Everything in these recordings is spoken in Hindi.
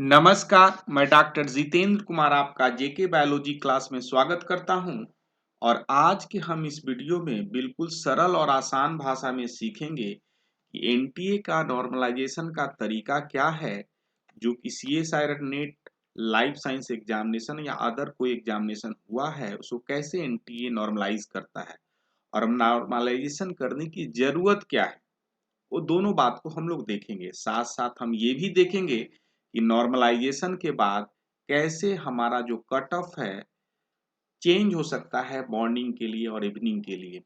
नमस्कार, मैं डॉक्टर जितेंद्र कुमार आपका जेके बायोलॉजी क्लास में स्वागत करता हूं और आज के हम इस वीडियो में बिल्कुल सरल और आसान भाषा में सीखेंगे कि एनटीए का नॉर्मलाइजेशन का तरीका क्या है जो कि CSI net life science examination या अदर कोई एग्जामिनेशन हुआ है उसको कैसे एनटीए नॉर्मलाइज करता है और नॉर्मलाइजेशन करने की जरूरत क्या है। वो दोनों बात को हम लोग देखेंगे, साथ साथ हम ये भी देखेंगे कि नॉर्मलाइजेशन के बाद कैसे हमारा जो कट ऑफ है चेंज हो सकता है मॉर्निंग के लिए और इवनिंग के लिए।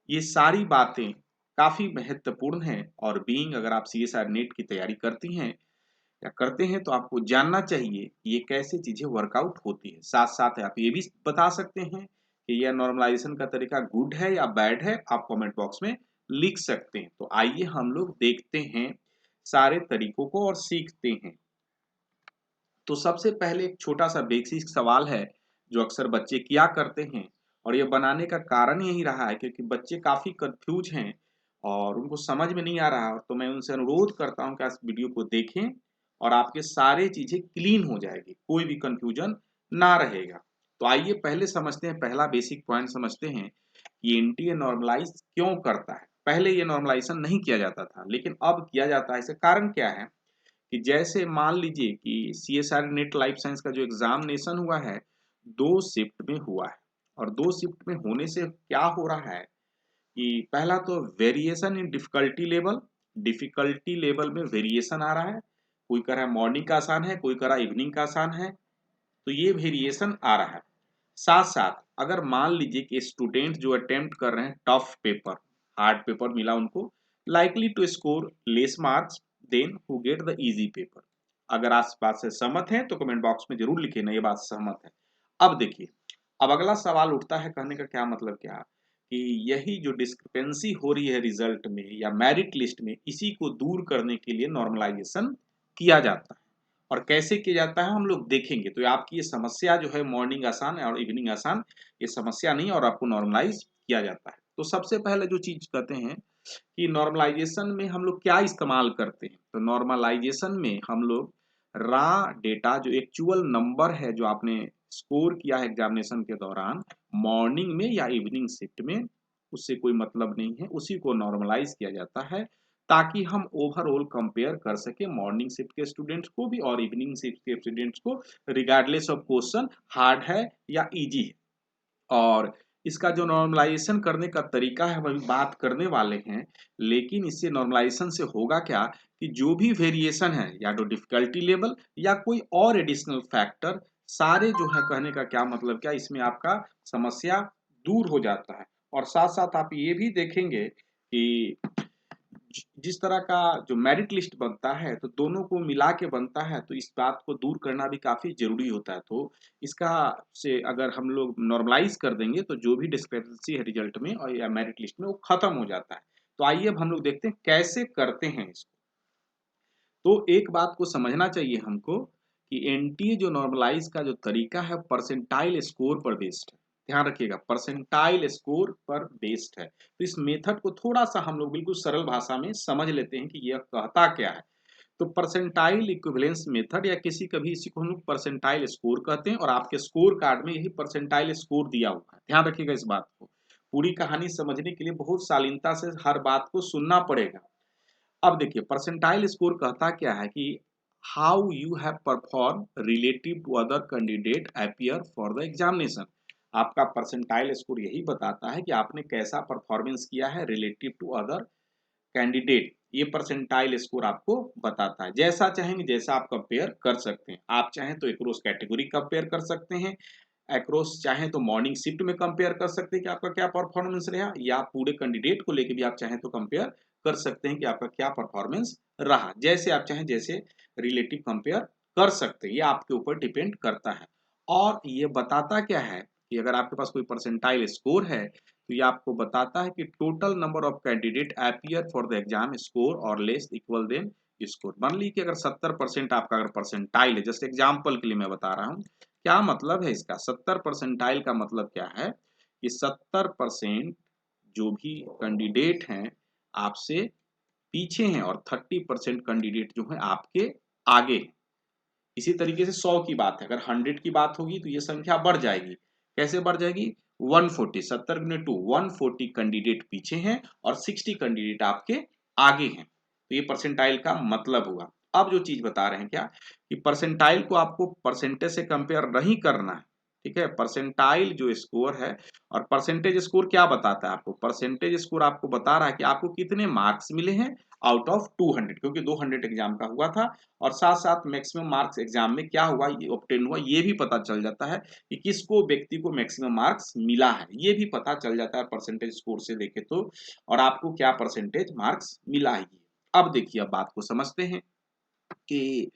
ये सारी बातें काफी महत्वपूर्ण हैं और बीइंग अगर आप सीएसआर नेट की तैयारी करती हैं या करते हैं तो आपको जानना चाहिए कि ये कैसे चीजें वर्कआउट होती है। साथ साथ आप ये भी बता सकते हैं कि यह नॉर्मलाइजेशन का तरीका गुड है या बैड है, आप कमेंट बॉक्स में लिख सकते हैं। तो आइए हम लोग देखते हैं सारे तरीकों को और सीखते हैं। तो सबसे पहले एक छोटा सा बेसिक सवाल है जो अक्सर बच्चे किया करते हैं और ये बनाने का कारण यही रहा है क्योंकि बच्चे काफी कंफ्यूज हैं और उनको समझ में नहीं आ रहा। तो मैं उनसे अनुरोध करता हूँ कि इस वीडियो को देखें और आपके सारे चीजें क्लीन हो जाएगी, कोई भी कंफ्यूजन ना रहेगा। तो आइए पहले समझते हैं, पहला बेसिक पॉइंट समझते हैं कि एनटीए नॉर्मलाइज क्यों करता है। पहले ये नॉर्मलाइजेशन नहीं किया जाता था लेकिन अब किया जाता है। इसका कारण क्या है कि जैसे मान लीजिए कि सीएसआर नेट लाइफ साइंस का जो एग्जामिनेशन हुआ है 2 शिफ्ट में हुआ है और 2 शिफ्ट में होने से क्या हो रहा है कि पहला तो वेरिएशन इन डिफिकल्टी लेवल में वेरिएशन आ रहा है। कोई कह रहा है मॉर्निंग का आसान है, कोई कह रहा है इवनिंग का आसान है, तो ये वेरिएशन आ रहा है। साथ साथ अगर मान लीजिए कि स्टूडेंट जो अटेम्प्ट कर रहे हैं टफ पेपर, हार्ड पेपर मिला उनको, likely to score less marks than who get the easy paper. अगर आप इस बात से सहमत हैं तो कमेंट बॉक्स में जरूर लिखें ना ये बात सहमत है। अब देखिए, अब अगला सवाल उठता है, कहने का क्या मतलब क्या कि यही जो डिस्क्रिपेंसी हो रही है रिजल्ट में या मेरिट लिस्ट में, इसी को दूर करने के लिए नॉर्मलाइजेशन किया जाता है। और कैसे किया जाता है हम लोग देखेंगे। तो आपकी ये समस्या जो है मॉर्निंग आसान है और इवनिंग आसान, ये समस्या नहीं और आपको नॉर्मलाइज किया जाता है। तो सबसे पहले जो चीज कहते हैं कि नॉर्मलाइजेशन में हम लोग क्या इस्तेमाल करते हैं। तो नॉर्मलाइजेशन में हम लोग रा डेटा जो एक्चुअल नंबर है जो आपने स्कोर किया है एग्जामिनेशन के दौरान मॉर्निंग में या इवनिंग शिफ्ट में, उससे कोई मतलब नहीं है, उसी को नॉर्मलाइज किया जाता है ताकि हम ओवरऑल कंपेयर कर सके मॉर्निंग शिफ्ट के स्टूडेंट्स को भी और इवनिंग शिफ्ट के स्टूडेंट्स को, रिगार्डलेस ऑफ क्वेश्चन हार्ड है या इजी है। और इसका जो नॉर्मलाइजेशन करने का तरीका है वही बात करने वाले हैं। लेकिन इससे नॉर्मलाइजेशन से होगा क्या कि जो भी वेरिएशन है या तो डिफिकल्टी लेवल या कोई और एडिशनल फैक्टर, सारे जो है, कहने का क्या मतलब क्या, इसमें आपका समस्या दूर हो जाता है। और साथ साथ आप ये भी देखेंगे कि जिस तरह का जो मेरिट लिस्ट बनता है तो दोनों को मिला के बनता है, तो इस बात को दूर करना भी काफी जरूरी होता है। तो इसका से अगर हम लोग नॉर्मलाइज कर देंगे तो जो भी डिस्क्रिपेंसी है रिजल्ट में और या मेरिट लिस्ट में वो खत्म हो जाता है। तो आइए अब हम लोग देखते हैं कैसे करते हैं इसको। तो एक बात को समझना चाहिए हमको कि एनटीए जो नॉर्मलाइज का जो तरीका है परसेंटाइल स्कोर पर बेस्ड है। ध्यान रखिएगा, परसेंटाइल स्कोर पर बेस्ड है। तो इस मेथड को थोड़ा सा हम लोग बिल्कुल सरल भाषा में समझ लेते हैं कि यह कहता क्या है। तो परसेंटाइल इक्विवेलेंस मेथड या किसी कभी इसी को हम लोग परसेंटाइल स्कोर कहते हैं और आपके स्कोर कार्ड में यही परसेंटाइल स्कोर दिया हुआ है। ध्यान रखिएगा इस बात को, पूरी कहानी समझने के लिए बहुत शालीनता से हर बात को सुनना पड़ेगा। अब देखिए, परसेंटाइल स्कोर कहता क्या है कि how you have perform relative to other candidate appear for the examination. आपका परसेंटाइल स्कोर यही बताता है कि आपने कैसा परफॉर्मेंस किया है रिलेटिव टू अदर कैंडिडेट। ये परसेंटाइल स्कोर आपको बताता है। जैसा चाहेंगे जैसा आप कंपेयर कर सकते हैं। आप चाहें तो एक्रॉस कैटेगरी कंपेयर कर सकते हैं, एक्रॉस चाहें तो मॉर्निंग शिफ्ट में कंपेयर कर सकते हैं कि आपका क्या परफॉर्मेंस रहा, या पूरे कैंडिडेट को लेके भी आप चाहें तो कंपेयर कर सकते हैं कि आपका क्या परफॉर्मेंस रहा। जैसे आप चाहें जैसे रिलेटिव कंपेयर कर सकते हैं, ये आपके ऊपर डिपेंड करता है। और ये बताता क्या है कि अगर आपके पास कोई परसेंटाइल स्कोर है तो ये आपको बताता है कि total number of candidate appear for the exam score और लेस इक्वल देन स्कोर। मान लीजिए कि अगर 70% आपका अगर परसेंटाइल है, जस्ट एग्जाम्पल के लिए मैं बता रहा हूँ, क्या मतलब है इसका। 70% का मतलब क्या है कि 70% जो भी कैंडिडेट हैं आपसे पीछे हैं और 30% कैंडिडेट जो है आपके आगे हैं। इसी तरीके से 100 की बात है, अगर 100 की बात होगी तो ये संख्या बढ़ जाएगी। कैसे बढ़ जाएगी? 140, 70 गुने 2, 140 कैंडिडेट पीछे हैं और 60 कैंडिडेट आपके आगे हैं। तो ये परसेंटाइल का मतलब हुआ। अब जो चीज बता रहे हैं क्या कि परसेंटाइल को आपको परसेंटेज से कंपेयर नहीं करना है, ठीक है। परसेंटाइल जो स्कोर है, और परसेंटेज स्कोर क्या बताता है आपको? परसेंटेज स्कोर आपको बता रहा है कि आपको कितने मार्क्स मिले हैं आउट ऑफ 200, क्योंकि 200 एग्जाम का हुआ था। और साथ साथ मैक्सिमम मार्क्स एग्जाम में क्या हुआ, ये ऑब्टेन हुआ, ये भी पता चल जाता है कि किसको व्यक्ति को मैक्सिमम मार्क्स मिला है, ये भी पता चल जाता है परसेंटेज स्कोर से देखे तो। और आपको क्या परसेंटेज मार्क्स मिला है। अब देखिए, अब बात को समझते हैं कि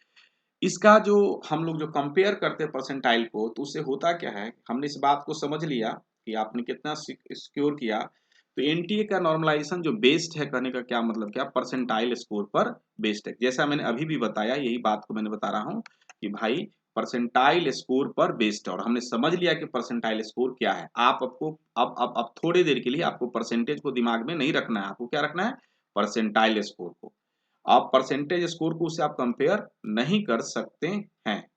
इसका जो हम लोग जो कंपेयर करते हैं परसेंटाइल को, तो उससे होता क्या है, हमने इस बात को समझ लिया कि आपने कितना सिक्योर किया। तो एनटीए का नॉर्मलाइजेशन जो बेस्ड है, कहने का क्या मतलब, क्या परसेंटाइल स्कोर पर बेस्ड है। जैसा मैंने अभी भी बताया, यही बात को मैंने बता रहा हूँ कि भाई परसेंटाइल स्कोर पर बेस्ड है। और हमने समझ लिया कि परसेंटाइल स्कोर क्या है। आप आपको अब थोड़ी देर के लिए आपको परसेंटेज को दिमाग में नहीं रखना है, आपको क्या रखना है? परसेंटाइल स्कोर को। आप परसेंटेज स्कोर को उससे आप कंपेयर नहीं कर सकते हैं,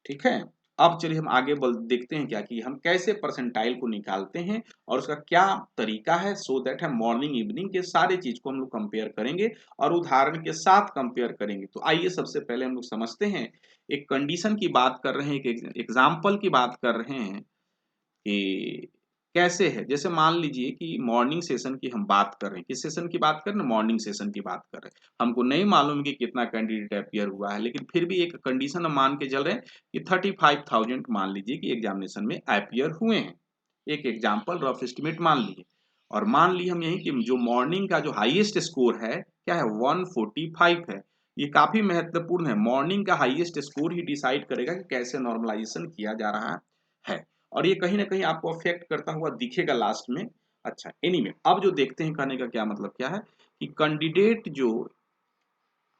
ठीक है। अब चलिए हम आगे देखते हैं क्या कि हम कैसे परसेंटाइल को निकालते हैं और उसका क्या तरीका है, सो दैट हम मॉर्निंग इवनिंग के सारे चीज को हम लोग कंपेयर करेंगे और उदाहरण के साथ कंपेयर करेंगे। तो आइए सबसे पहले हम लोग समझते हैं, एक कंडीशन की बात कर रहे हैं, एक एग्जाम्पल की बात कर रहे हैं कि कैसे है। जैसे मान लीजिए कि मॉर्निंग सेशन की हम बात कर रहे हैं, किस सेशन की बात कर रहे हैं? मॉर्निंग सेशन की बात कर रहे हैं। हमको नहीं मालूम कि कितना कैंडिडेट अपियर हुआ है, लेकिन फिर भी एक कंडीशन हम मान के चल रहे हैं कि 35,000 मान लीजिए कि एग्जामिनेशन में अपियर हुए हैं। एक एग्जाम्पल रफ एस्टिमेट मान लीजिए। और मान ली हम यही कि जो मॉर्निंग का जो हाईएस्ट स्कोर है क्या है? 145 है। ये काफी महत्वपूर्ण है। मॉर्निंग का हाईएस्ट स्कोर ही डिसाइड करेगा कि कैसे नॉर्मलाइजेशन किया जा रहा है। और ये कहीं ना कहीं आपको अफेक्ट करता हुआ दिखेगा लास्ट में। अच्छा, एनीवे अब जो देखते हैं, कहने का क्या मतलब क्या है कि कैंडिडेट जो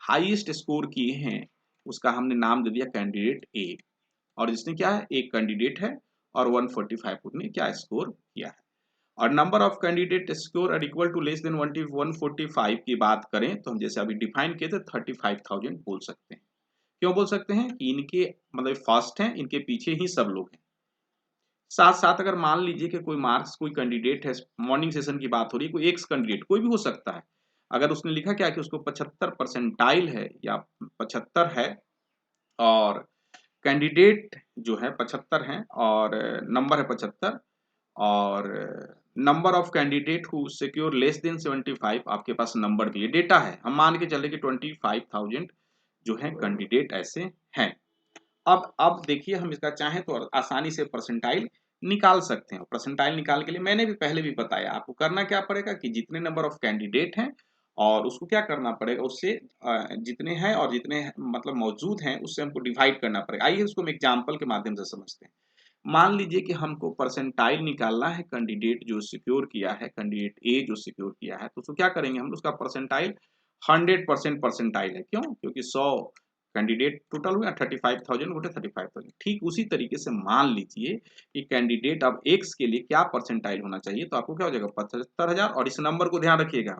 हाईएस्ट स्कोर किए हैं उसका हमने नाम दे दिया कैंडिडेट ए। और जिसने क्या है, एक कैंडिडेट है और 145 ने क्या स्कोर किया है। और number of candidate score are equal to less than 145 की बात करें तो हम जैसे अभी डिफाइन किए थे 35,000 बोल सकते हैं। क्यों बोल सकते हैं? कि इनके मतलब फर्स्ट हैं, इनके पीछे ही सब लोग हैं। साथ साथ अगर मान लीजिए कि कोई मार्क्स कोई कैंडिडेट है, मॉर्निंग सेशन की बात हो रही है, कोई एक कैंडिडेट कोई भी हो सकता है, अगर उसने लिखा क्या कि उसको 75 परसेंटाइल है या 75 है, और कैंडिडेट जो है 75 है और नंबर है 75, और number of candidate who secure less than 75, आपके पास नंबर दिए, डेटा है, हम मान के चले कि 25,000 जो है कैंडिडेट ऐसे हैं। अब देखिए, हम इसका चाहें तो आसानी से परसेंटाइल निकाल सकते हैं। परसेंटाइल निकाल के लिए मैंने भी पहले भी बताया, आपको करना क्या पड़ेगा कि जितने नंबर ऑफ कैंडिडेट हैं और उसको क्या करना पड़ेगा, उससे जितने हैं और जितने मतलब मौजूद हैं उससे हमको डिवाइड करना पड़ेगा। आइए उसको हम एग्जाम्पल के माध्यम से समझते हैं। मान लीजिए कि हमको परसेंटाइल निकालना है कैंडिडेट जो सिक्योर किया है, कैंडिडेट ए जो सिक्योर किया है, तो उसको क्या करेंगे हम, उसका परसेंटाइल 100% परसेंटाइल है। क्यों? क्योंकि 100 कैंडिडेट टोटल हुआ, 35,000 गुटे 35,000। ठीक उसी तरीके से मान लीजिए कि कैंडिडेट अब एक्स के लिए क्या परसेंटाइल होना चाहिए, तो आपको क्या हो जाएगा 75,000। और इस नंबर को ध्यान रखिएगा,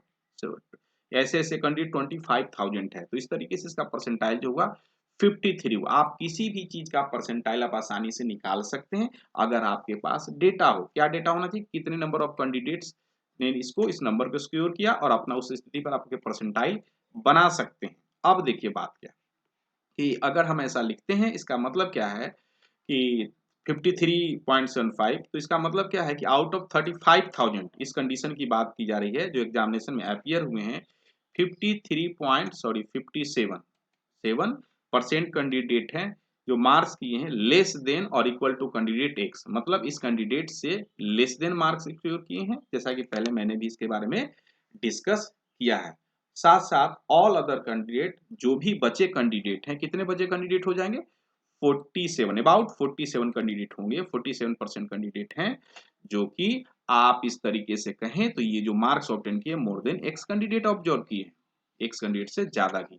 ऐसे ऐसे कैंडिडेट 25,000 है, तो इस तरीके से इसका परसेंटाइल जो हुआ 53 हुआ। आप किसी भी चीज का परसेंटाइल आप आसानी से निकाल सकते हैं अगर आपके पास डेटा हो। क्या डेटा होना चाहिए? कितने नंबर ऑफ कैंडिडेट्स ने इसको इस नंबर को सिक्योर किया, और अपना उस स्थिति पर आपके परसेंटाइल बना सकते हैं। अब देखिए बात क्या कि अगर हम ऐसा लिखते हैं, इसका मतलब क्या है कि 53.75, तो इसका मतलब क्या है कि आउट ऑफ 35,000, इस कंडीशन की बात की जा रही है जो एग्जामिनेशन में अपियर हुए हैं, 57% कैंडिडेट हैं जो मार्क्स किए हैं लेस देन और इक्वल टू कैंडिडेट एक्स, मतलब इस कैंडिडेट से लेस देन मार्क्स सिक्योर किए हैं, जैसा कि पहले मैंने भी इसके बारे में डिस्कस किया है। साथ साथ ऑल अदर कैंडिडेट, जो भी बचे कैंडिडेट हैं, कितने बचे कैंडिडेट हो जाएंगे? 47, अबाउट 47 कैंडिडेट होंगे। 47% कैंडिडेट हैं जो कि आप इस तरीके से कहें तो ये जो मार्क्स ऑब्टेन किए more than x candidate observe किए, एक्स कैंडिडेट से ज्यादा किए।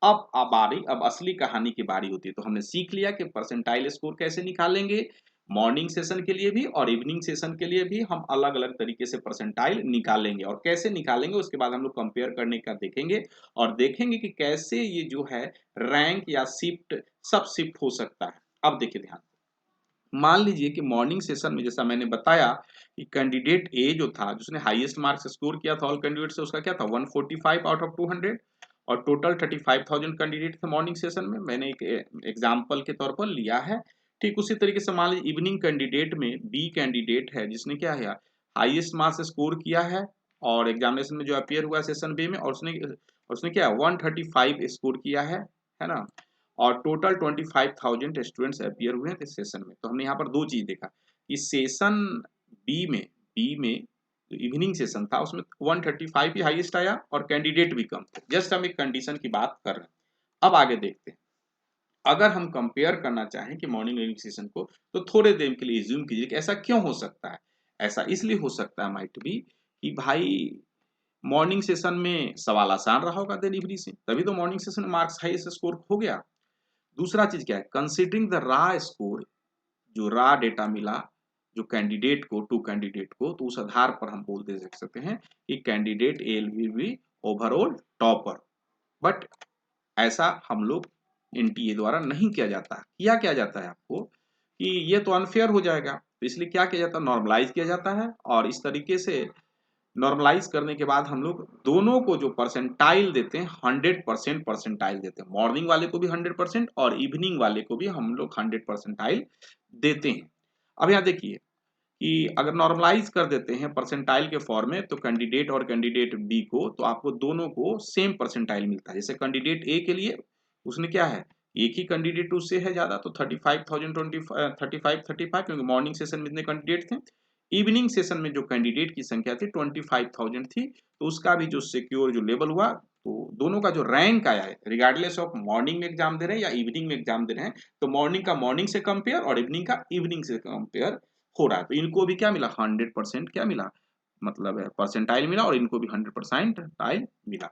अब असली कहानी की बारी होती है। तो हमने सीख लिया कि परसेंटाइल स्कोर कैसे निकालेंगे, मॉर्निंग सेशन के लिए भी और इवनिंग सेशन के लिए भी हम अलग अलग तरीके से परसेंटाइल निकालेंगे, और कैसे निकालेंगे उसके बाद हम लोग कंपेयर करने का देखेंगे और देखेंगे कि कैसे ये जो है रैंक या शिफ्ट सब शिफ्ट हो सकता है। अब देखिए ध्यान, मान लीजिए कि मॉर्निंग सेशन में जैसा मैंने बताया कि कैंडिडेट ए जो था जिसने हाईएस्ट मार्क्स स्कोर किया था ऑल कैंडिडेट से, उसका क्या था 145 आउट ऑफ 200, और टोटल 35,000 कैंडिडेट थे मॉर्निंग सेशन में, मैंने एक एग्जांपल के तौर पर लिया है। ठीक उसी तरीके से मान लीजिए इवनिंग कैंडिडेट में बी कैंडिडेट है जिसने क्या है हाईएस्ट मार्क्स स्कोर किया है और एग्जामिनेशन में जो अपियर हुआ सेशन बी में, और उसने क्या 135 स्कोर किया है ना, और टोटल 25,000 स्टूडेंट्स अपियर हुए थे सेशन में। तो हमने यहाँ पर दो चीज देखा कि सेशन बी में जो इवनिंग सेशन था उसमें 135 ही हाईएस्ट आया और कैंडिडेट भी कम थे। जस्ट हम एक कंडीशन की बात कर रहे हैं। अब आगे देखते हैं, अगर हम कंपेयर करना चाहें कि मॉर्निंग इवनिंग सेशन को, तो थोड़े देर के लिए एज्यूम कीजिए कि ऐसा क्यों हो सकता है। ऐसा इसलिए हो सकता है माइट बी कि भाई मॉर्निंग सेशन में सवाल आसान रहा होगा देन इवनिंग से, तभी तो मॉर्निंग सेशन में मार्क्स हाईएस्ट स्कोर हो गया। दूसरा चीज क्या है, कंसीडरिंग द रा स्कोर, जो रा डेटा मिला जो कैंडिडेट को टू कैंडिडेट को, तो उस आधार पर हम बोल दे सकते हैं कि candidate A will be overall topper. But ऐसा हम लोग एनटीए द्वारा नहीं किया जाता। क्या जाता है आपको कि ये तो अनफेयर हो जाएगा, तो इसलिए क्या किया जाता है, नॉर्मलाइज किया जाता है, और इस तरीके से नॉर्मलाइज करने के बाद हम लोग दोनों को जो परसेंटाइल देते हैं 100% परसेंटाइल देते हैं, मॉर्निंग वाले को भी 100% और इवनिंग वाले को भी हम लोग 100 परसेंटाइल देते हैं। अब यहाँ देखिए कि अगर नॉर्मलाइज कर देते हैं परसेंटाइल के फॉर्म में, तो कैंडिडेट और कैंडिडेट बी को, तो आपको दोनों को सेम परसेंटाइल मिलता है। जैसे कैंडिडेट ए के लिए उसने क्या है, एक ही कैंडिडेट उससे है ज्यादा, तो 35,025 क्योंकि मॉर्निंग सेशन में इतने कैंडिडेट थे। इवनिंग सेशन में जो कैंडिडेट की संख्या थी 25,000 थी, तो उसका भी जो सिक्योर जो लेवल हुआ, तो दोनों का जो रैंक आया है रिगार्डलेस ऑफ मॉर्निंग में एग्जाम दे रहे हैं या इवनिंग में एग्जाम दे रहे हैं, तो मॉर्निंग का मॉर्निंग से कंपेयर और इवनिंग का इवनिंग से कंपेयर हो रहा है, तो इनको भी क्या मिला 100% क्या मिला, मतलब परसेंटाइल मिला, और इनको भी 100% मिला।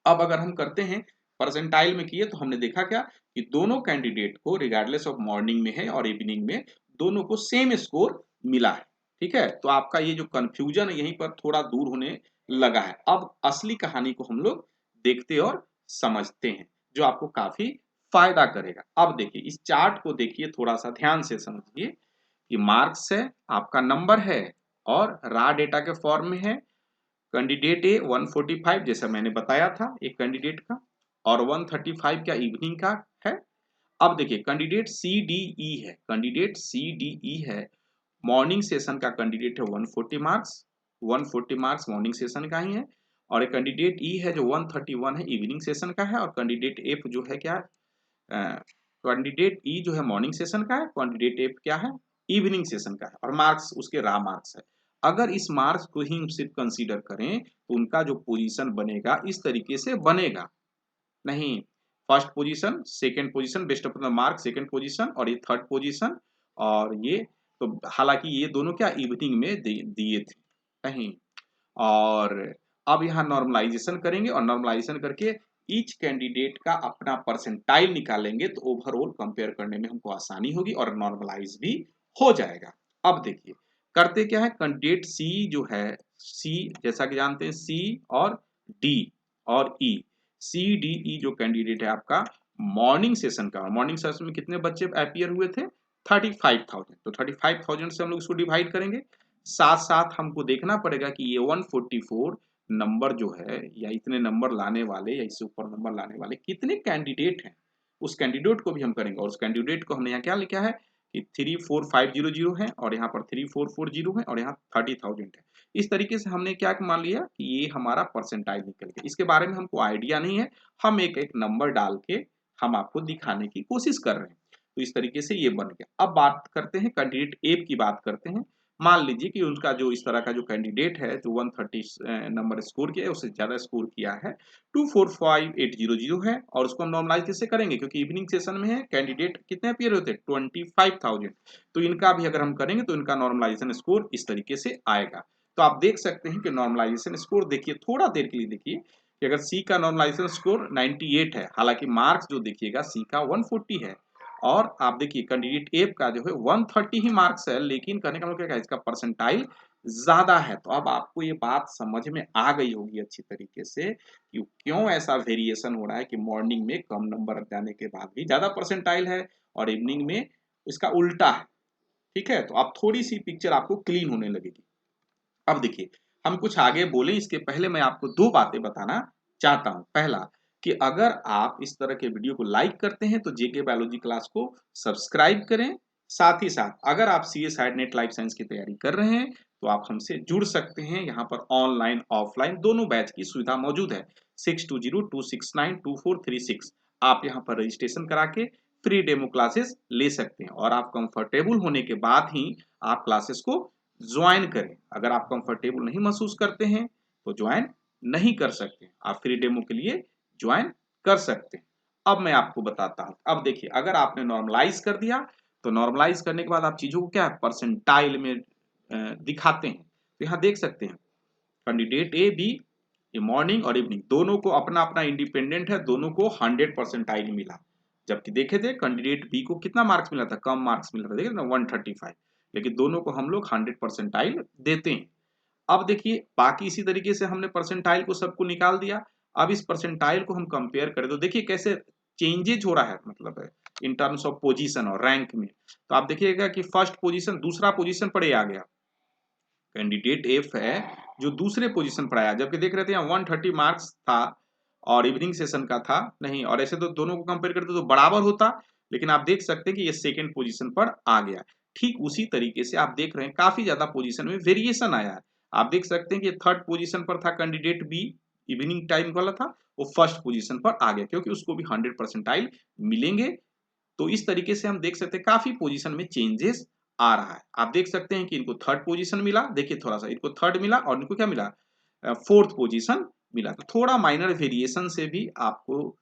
अब अगर हम करते हैं परसेंटाइल में किए, तो हमने देखा क्या कि दोनों कैंडिडेट को रिगार्डलेस ऑफ मॉर्निंग में है और इवनिंग में, दोनों को सेम स्कोर मिला है। ठीक है, तो आपका ये जो कंफ्यूजन है यहीं पर थोड़ा दूर होने लगा है। अब असली कहानी को हम लोग देखते और समझते हैं, जो आपको काफी फायदा करेगा। अब देखिए इस चार्ट को देखिए, थोड़ा सा ध्यान से समझिए कि मार्क्स है, आपका नंबर है, और रा डेटा के फॉर्म में है। कैंडिडेट ए 145 जैसा मैंने बताया था एक कैंडिडेट का, और 135 क्या इवनिंग का है। अब देखिए कैंडिडेट सी डी ई है, कैंडिडेट सी डी ई है, मॉर्निंग सेशन का कैंडिडेट है 140 मार्क्स, 140 मार्क्स मॉर्निंग सेशन का ही है। और एक कैंडिडेट ई है जो 131 है इवनिंग सेशन का है, और कैंडिडेट एफ जो है क्या, कैंडिडेट ई जो है मॉर्निंग सेशन का है, कैंडिडेट एफ क्या है इवनिंग सेशन का है, और मार्क्स उसके रा मार्क्स है। अगर इस मार्क्स को ही हम सिर्फ कंसीडर करें, तो उनका जो पोजीशन बनेगा इस तरीके से बनेगा, नहीं first position second position best of the mark second position, और ये थर्ड पोजीशन, और ये तो हालांकि ये दोनों क्या इवनिंग में दिए थे, नहीं। और अब यहाँ नॉर्मलाइजेशन करेंगे, और नॉर्मलाइजेशन करके ईच कैंडिडेट का अपना परसेंटाइल निकालेंगे, तो ओवरऑल कंपेयर करने में हमको आसानी होगी और नॉर्मलाइज भी हो जाएगा। अब देखिए करते क्या है, कैंडिडेट सी जो है, सी जैसा कि जानते हैं सी और डी और ई, सी डी ई जो कैंडिडेट है आपका मॉर्निंग सेशन का, मॉर्निंग सेशन में कितने बच्चे अपियर हुए थे 35,000, तो 35,000 से हम लोग इसको डिवाइड करेंगे। साथ साथ हमको देखना पड़ेगा कि ये 144 नंबर जो है, या इतने नंबर लाने वाले या इससे ऊपर नंबर लाने वाले कितने कैंडिडेट हैं, उस कैंडिडेट को भी हम करेंगे। और उस कैंडिडेट को हमने यहाँ क्या लिखा है कि 34500 है, और यहाँ पर 3440 है, और यहाँ 30,000 है। इस तरीके से हमने क्या मान लिया कि ये हमारा परसेंटाइल निकल गया। इसके बारे में हमको आइडिया नहीं है, हम एक एक नंबर डाल के हम आपको दिखाने की कोशिश कर रहे हैं। तो इस तरीके से ये बन गया। अब बात करते हैं कैंडिडेट ए की बात करते हैं। मान लीजिए कि उनका जो इस तरह का जो कैंडिडेट है जो 130 नंबर स्कोर किया है, उससे ज्यादा स्कोर किया है 245800 है, और उसको हम नॉर्मलाइज कैसे करेंगे, क्योंकि इवनिंग सेशन में है कैंडिडेट कितने अपियर होते हैं 25,000, तो इनका भी अगर हम करेंगे तो इनका नॉर्मलाइजेशन स्कोर इस तरीके से आएगा। तो आप देख सकते हैं कि नॉर्मलाइजेशन स्कोर देखिए, थोड़ा देर के लिए देखिए कि अगर सी का नॉर्मलाइजेशन स्कोर 98 है, हालांकि मार्क्स जो देखिएगा सी का 140 है, और आप देखिए कैंडिडेट ए का जो है 130 ही मार्क्स है, लेकिन कहने का मतलब क्या है, इसका परसेंटाइल ज्यादा है। तो अब आपको ये बात समझ में आ गई होगी अच्छी तरीके से कि क्यों ऐसा वेरिएशन हो रहा है कि मॉर्निंग में कम नंबर जाने के बाद भी ज्यादा परसेंटाइल है और इवनिंग में इसका उल्टा है। ठीक है, तो अब थोड़ी सी पिक्चर आपको क्लीन होने लगेगी। अब देखिए, हम कुछ आगे बोले इसके पहले मैं आपको दो बातें बताना चाहता हूं। पहला, कि अगर आप इस तरह के वीडियो को लाइक करते हैं तो जेके बायोलॉजी क्लास को सब्सक्राइब करें। साथ ही साथ अगर आप CA side net life science की तैयारी कर रहे हैं तो आप हमसे जुड़ सकते हैं। यहाँ पर ऑनलाइन ऑफलाइन दोनों बैच की सुविधा मौजूद है। 6202692436 आप यहाँ पर रजिस्ट्रेशन करा के फ्री डेमो क्लासेस ले सकते हैं और आप कंफर्टेबल होने के बाद ही आप क्लासेस को ज्वाइन करें। अगर आप कंफर्टेबल नहीं महसूस करते हैं तो ज्वाइन नहीं कर सकते, आप फ्री डेमो के लिए ज्वाइन कर सकते हैं। अब मैं आपको बताता हूं। अब देखिए, अगर आपने नॉर्मलाइज कर दिया तो नॉर्मलाइज करने के बाद आप चीजों को क्या है परसेंटाइल में दिखाते हैं। तो यहाँ देख सकते हैं कैंडिडेट ए बी, ये मॉर्निंग और इवनिंग दोनों को अपना अपना इंडिपेंडेंट है, दोनों को 100 परसेंटाइल मिला। जबकि देखे थे कैंडिडेट बी को कितना मार्क्स मिला था, कम मार्क्स मिला था, देखिए ना 135, लेकिन दोनों को हम लोग 100 परसेंटाइल देते हैं। अब देखिए बाकी इसी तरीके से हमने परसेंटाइल को सबको निकाल दिया। अब इस परसेंटाइल को हम कंपेयर करें तो देखिए कैसे चेंजेज हो रहा है, मतलब है इन टर्म्स ऑफ पोजीशन और रैंक में। तो आप देखिएगा कि फर्स्ट पोजीशन दूसरा पोजीशन पर आ गया, कैंडिडेट एफ है जो दूसरे पोजीशन पर आया। जबकि देख रहे थे यहाँ 130 मार्क्स था और इवनिंग सेशन का था नहीं, और ऐसे तो दोनों को कंपेयर करते तो बराबर होता, लेकिन आप देख सकते हैं कि ये सेकंड पोजीशन पर आ गया। ठीक उसी तरीके से आप देख रहे हैं काफी ज्यादा पोजीशन में वेरिएशन आया है। आप देख सकते हैं कि थर्ड पोजीशन पर था कैंडिडेट बी, इवनिंग टाइम वाला था, वो फर्स्ट पोजीशन पर आ गया क्योंकि उसको भी 100 परसेंटाइल मिलेंगे। तो इस तरीके से हम देख सकते हैं काफी पोजीशन में चेंजेस आ रहा है। आप देख सकते हैं कि इनको थर्ड पोजीशन मिला, देखिए थोड़ा सा इनको थर्ड मिला और इनको क्या मिला, फोर्थ पोजीशन मिला। तो थोड़ा माइनर वेरिएशन से भी आपको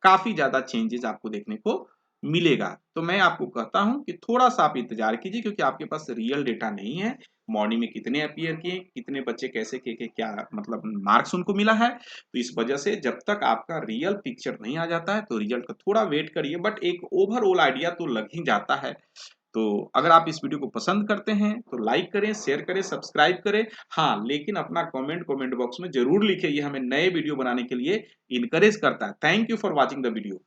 काफी ज्यादा चेंजेस आपको देखने को मिलेगा। तो मैं आपको कहता हूं कि थोड़ा सा आप इंतजार कीजिए क्योंकि आपके पास रियल डेटा नहीं है मॉर्निंग में कितने अपीयर किए, कितने बच्चे कैसे के क्या मतलब मार्क्स उनको मिला है। तो इस वजह से जब तक आपका रियल पिक्चर नहीं आ जाता है तो रिजल्ट का थोड़ा वेट करिए, बट एक ओवरऑल आइडिया तो लग ही जाता है। तो अगर आप इस वीडियो को पसंद करते हैं तो लाइक करें, शेयर करें, सब्सक्राइब करें। हाँ, लेकिन अपना कमेंट बॉक्स में जरूर लिखिए, ये हमें नए वीडियो बनाने के लिए इनकरेज करता है। Thank you for watching the video.